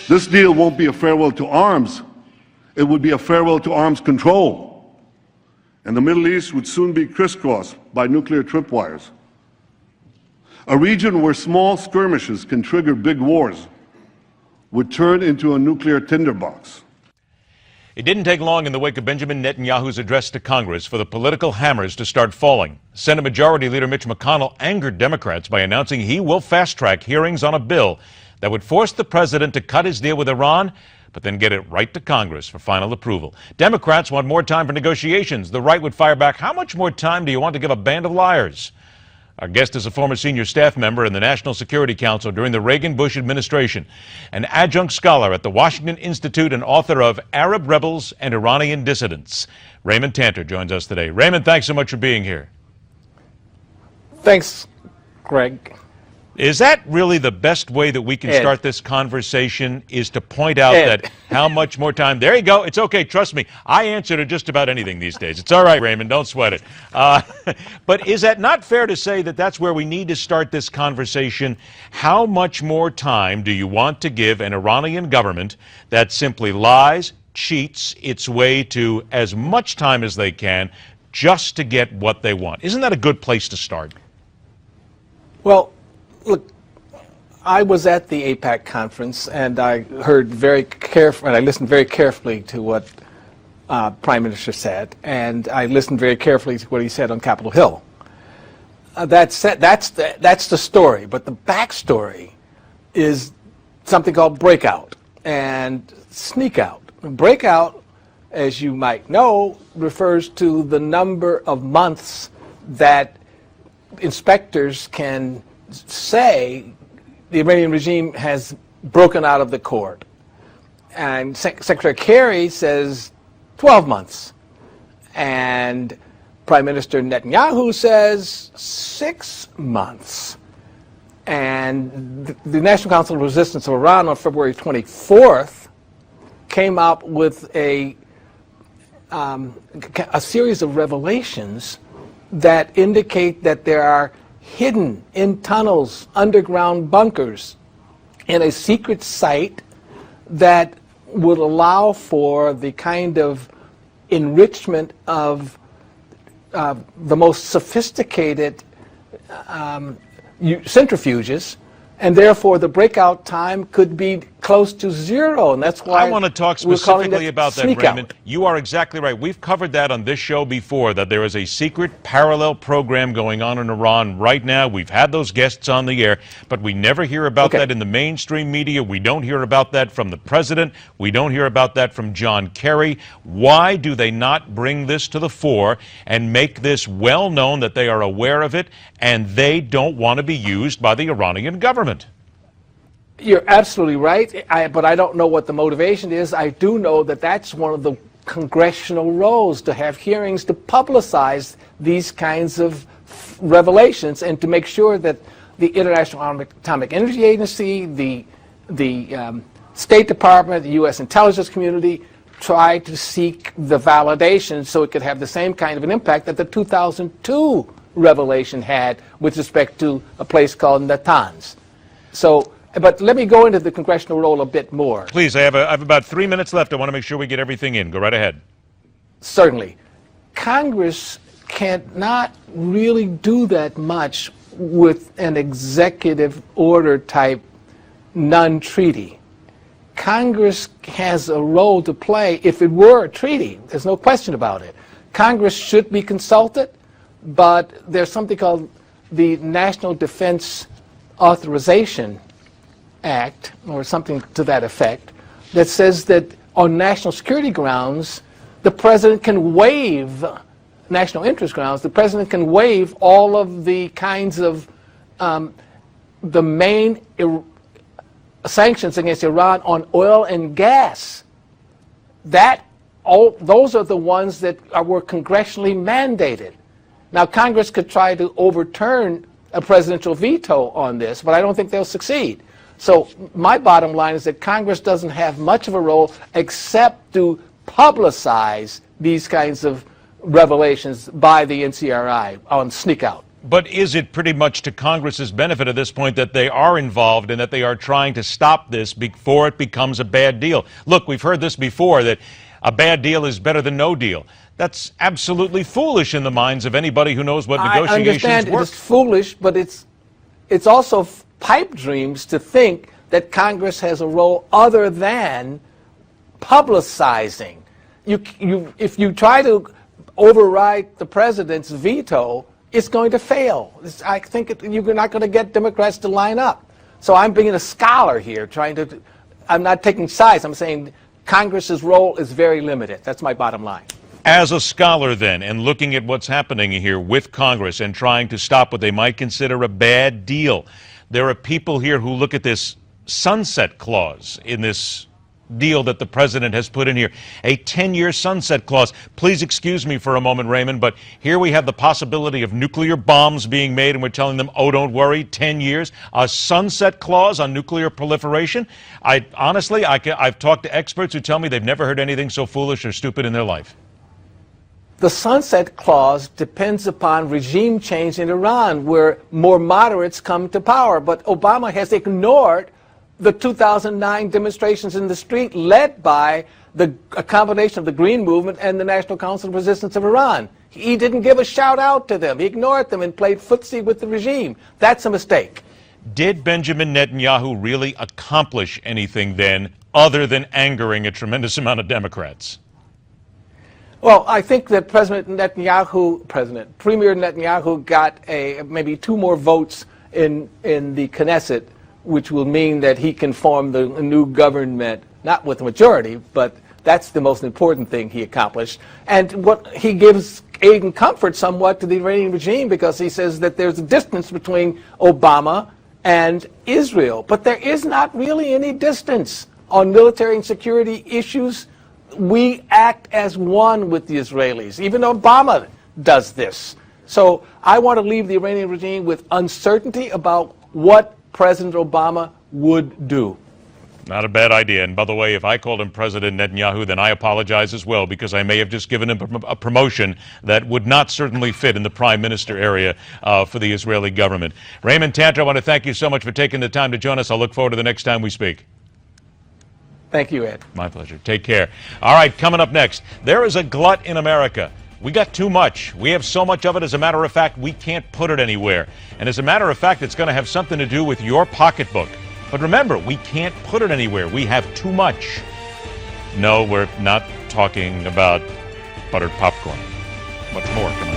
This deal won't be a farewell to arms. It would be a farewell to arms control. And the Middle East would soon be crisscrossed by nuclear tripwires. A region where small skirmishes can trigger big wars would turn into a nuclear tinderbox. It didn't take long in the wake of Benjamin Netanyahu's address to Congress for the political hammers to start falling. Senate Majority Leader Mitch McConnell angered Democrats by announcing he will fast-track hearings on a bill that would force the president to cut his deal with Iran, but then get it right to Congress for final approval. Democrats want more time for negotiations. The right would fire back, how much more time do you want to give a band of liars? Our guest is a former senior staff member in the National Security Council during the Reagan-Bush administration, an adjunct scholar at the Washington Institute and author of Arab Rebels and Iranian Dissidents. Raymond Tanter joins us today. Raymond, thanks so much for being here. Thanks, Greg. Is that really the best way that we can start this conversation, is to point out that how much more time? There you go. It's okay. Trust me. I answer to just about anything these days. It's all right, Raymond. Don't sweat it. But is that not fair to say that that's where we need to start this conversation? How much more time do you want to give an Iranian government that simply lies, cheats its way to as much time as they can just to get what they want? Isn't that a good place to start? Well, look, I was at the AIPAC conference, and I heard very carefully, and I listened very carefully to what Prime Minister said, and I listened very carefully to what he said on Capitol Hill. That's the story, but the backstory is something called breakout and sneak out. Breakout, as you might know, refers to the number of months that inspectors can say the Iranian regime has broken out of the court. And Secretary Kerry says 12 months. And Prime Minister Netanyahu says 6 months. And the National Council of Resistance of Iran on February 24th came up with a series of revelations that indicate that there are hidden in tunnels, underground bunkers, in a secret site that would allow for the kind of enrichment of the most sophisticated centrifuges, and therefore the breakout time could be close to zero, and that's why I want to talk specifically about that, Raymond. You are exactly right. We've covered that on this show before, that there is a secret parallel program going on in Iran right now. We've had those guests on the air, but we never hear about that in the mainstream media. We don't hear about that from the president. We don't hear about that from John Kerry. Why do they not bring this to the fore and make this well known that they are aware of it and they don't want to be used by the Iranian government? You're absolutely right, but I don't know what the motivation is. I do know that that's one of the congressional roles, to have hearings to publicize these kinds of revelations and to make sure that the International Atomic Energy Agency, the State Department, the U.S. intelligence community try to seek the validation so it could have the same kind of an impact that the 2002 revelation had with respect to a place called Natanz. So, but let me go into the congressional role a bit more. Please, I have about 3 minutes left. I want to make sure we get everything in. Go right ahead. Certainly. Congress cannot really do that much with an executive order type non-treaty. Congress has a role to play if it were a treaty. There's no question about it. Congress should be consulted, but there's something called the National Defense Authorization Act, or something to that effect, that says that on national security grounds, the president can waive, national interest grounds, the president can waive all of the kinds of the main sanctions against Iran on oil and gas. Those are the ones that were congressionally mandated. Now, Congress could try to overturn a presidential veto on this, but I don't think they'll succeed. So my bottom line is that Congress doesn't have much of a role except to publicize these kinds of revelations by the NCRI on sneak out. But is it pretty much to Congress's benefit at this point that they are involved and that they are trying to stop this before it becomes a bad deal? Look, we've heard this before, that a bad deal is better than no deal. That's absolutely foolish in the minds of anybody who knows what negotiations I understand work. it's foolish, but it's also pipe dreams to think that Congress has a role other than publicizing. If you try to override the president's veto, it's going to fail. I think you're not going to get Democrats to line up. So I'm being a scholar here, I'm not taking sides. I'm saying Congress's role is very limited. That's my bottom line. As a scholar, then, and looking at what's happening here with Congress and trying to stop what they might consider a bad deal, there are people here who look at this sunset clause in this deal that the president has put in here, a 10-year sunset clause. Please excuse me for a moment, Raymond, but here we have the possibility of nuclear bombs being made, and we're telling them, oh, don't worry, 10 years. A sunset clause on nuclear proliferation? Honestly, I've talked to experts who tell me they've never heard anything so foolish or stupid in their life. The sunset clause depends upon regime change in Iran, where more moderates come to power. But Obama has ignored the 2009 demonstrations in the street led by a combination of the Green Movement and the National Council of Resistance of Iran. He didn't give a shout out to them. He ignored them and played footsie with the regime. That's a mistake. Did Benjamin Netanyahu really accomplish anything then other than angering a tremendous amount of Democrats? Well, I think that Premier Netanyahu got maybe 2 more votes in the Knesset, which will mean that he can form the new government, not with a majority, but that's the most important thing he accomplished. And what he gives aid and comfort somewhat to the Iranian regime, because he says that there's a distance between Obama and Israel. But there is not really any distance on military and security issues. We act as one with the Israelis. Even Obama does this. So I want to leave the Iranian regime with uncertainty about what President Obama would do. Not a bad idea. And by the way, if I called him President Netanyahu, then I apologize as well, because I may have just given him a promotion that would not certainly fit in the prime minister area for the Israeli government. Raymond Tanter, I want to thank you so much for taking the time to join us. I'll look forward to the next time we speak. Thank you, Ed. My pleasure. Take care. All right, coming up next, there is a glut in America. We got too much. We have so much of it, as a matter of fact, we can't put it anywhere. And as a matter of fact, it's going to have something to do with your pocketbook. But remember, we can't put it anywhere. We have too much. No, we're not talking about buttered popcorn. Much more coming up.